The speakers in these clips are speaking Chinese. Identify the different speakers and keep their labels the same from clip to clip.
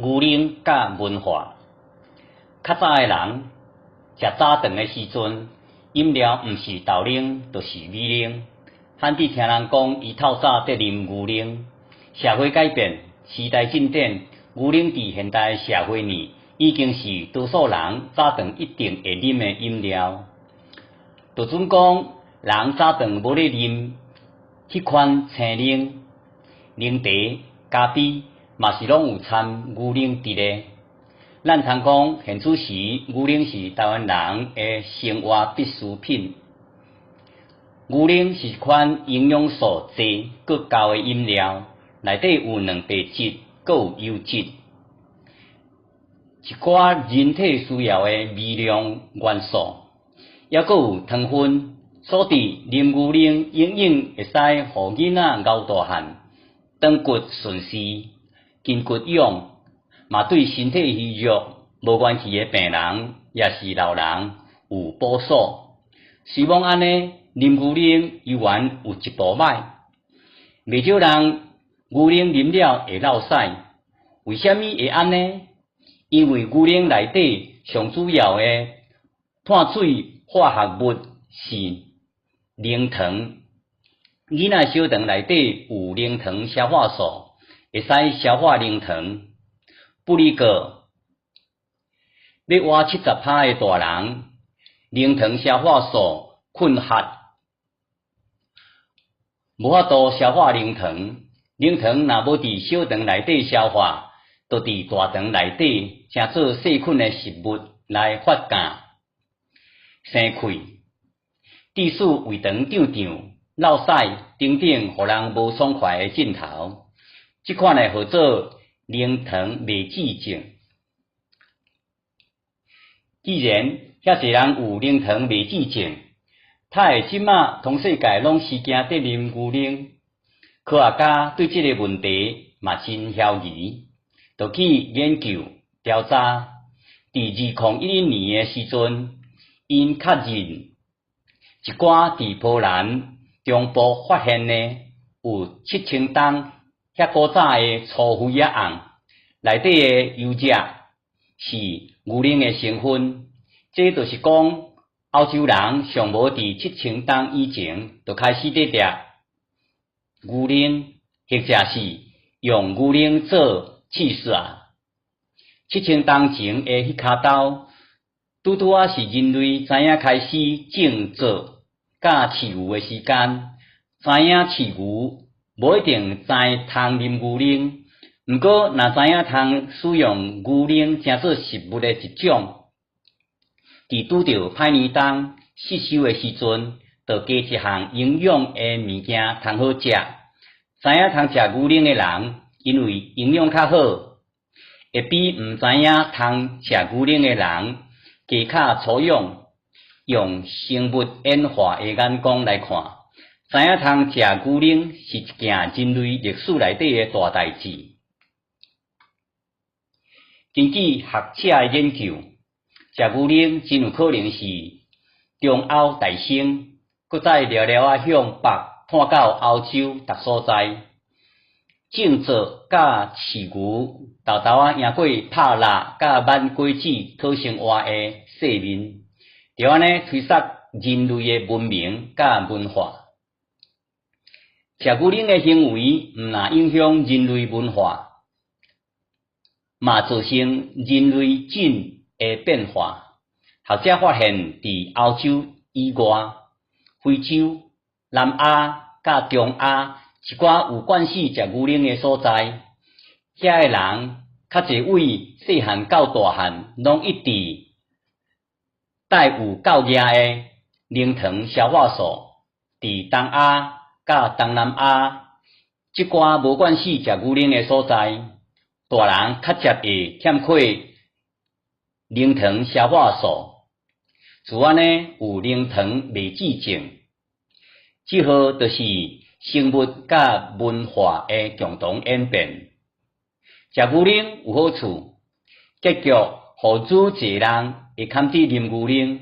Speaker 1: 牛奶甲文化。较早诶人食早顿诶时阵，饮料毋是豆奶，就是米奶。罕伫听人讲，伊透早在啉牛奶。社会改变，时代进展，牛奶伫现代社会呢，已经是多数人早顿一定会啉诶饮料。就准讲，人早顿无咧啉迄款青奶、奶茶、咖啡，嘛是拢有掺牛奶伫咧。咱通讲，现此时牛奶是台湾人诶生活必需品。牛奶是一款营养素济、佫高诶饮料，内底有蛋白质，佫有油脂，一寡人体需要诶微量元素，还佫有糖分，所以啉牛奶永远会使互囡仔咬大汉，长骨顺势，筋骨勇。嘛对身体虚弱、无元气诶病人，也是老人有补数。希望安尼啉牛奶犹原有一步歹。袂少人牛奶啉了会落屎，为虾米会安尼？因为牛奶内底上主要诶碳水化合物是凝糖。囡仔小肠内底有凝糖消化素，会使消化凝糖。不离个要活70%诶大人，凝糖消化素困乏，无法度消化凝糖。凝糖若无伫小肠内底消化，就伫大肠内底成做细菌诶食物来发酵生溃，致使胃肠胀胀、落屎等等，互人无爽快诶镜头。即款诶号做凝糖袂止症。既然遐侪人有凝糖袂止症，他会即马同世界拢是惊得啉牛奶？科学家对即个问题嘛真怀疑，就去研究调查。伫2011年诶时阵，因确认一寡伫波兰中部发现诶有7000吨遐古早诶粗肥仔甕，内底诶油脂是牛奶诶成分。这就是讲，欧洲人尚无伫7000吨以前就开始咧食牛奶，或者是用牛奶做汽水。7000吨前诶迄骹兜，拄啊是人类知影开始种植甲饲牛诶时间，知影饲牛无一定知通啉牛奶，毋过若知影通使用牛奶当做食物诶一种。伫拄着歹年冬失收诶时阵，就加一项营养诶物件通好食。知影通食牛奶诶人，因为营养较好，会比毋知影通食牛奶诶人加较粗养。用生物演化诶眼光来看，知影通食牛奶是一件人类历史内底诶大代志。根据学者诶研究，食牛奶真有可能是中欧大生，搁再聊聊向北探到欧洲逐所在，种植甲饲牛，豆豆赢过拍蜡甲挽果子讨生活诶世面，就安尼推测人类诶文明甲文化。食牛奶诶行为毋但影响人类文化，嘛造成人类种诶变化。学者发现，伫欧洲以外、非洲、南亚甲中亚一寡有惯势食牛奶诶所在，遐诶人较侪位细汉到大汉，拢一直带有够额诶凝糖消化素。伫东亚甲东南亚即寡无惯势食牛奶诶所在，大人较侪会欠缺凝糖消化素。自安尼有凝糖袂止症，即号就是生物甲文化诶共同演变。食牛奶有好处，结局互愈侪人会堪伫啉牛奶，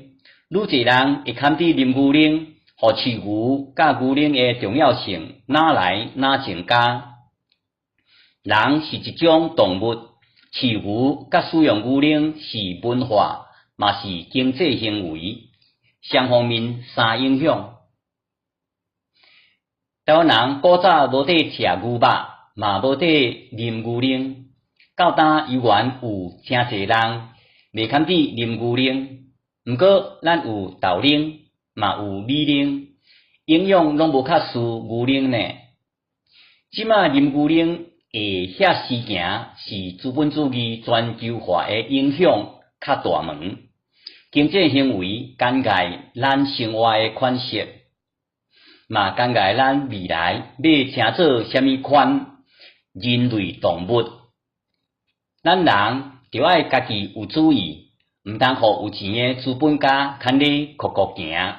Speaker 1: 愈侪人会堪伫啉牛奶，互饲牛甲牛奶诶重要性哪来哪增加。人是一种动物，饲牛甲使用牛奶是文化，嘛是经济行为，双方面三影响。台湾人古早无得食牛肉，嘛无得啉牛奶，到今依然有真侪人袂堪比啉牛奶。毋过咱有豆奶，嘛有米奶，营养拢无较输牛奶呢。即卖啉牛奶会遐事行，是资本主义全球化的影响较大门，经济行为干预咱生活的款式，嘛干预咱未来要成做虾米款人类动物。咱人着爱家己有主意，毋通互有钱的资本家牵你酷酷行。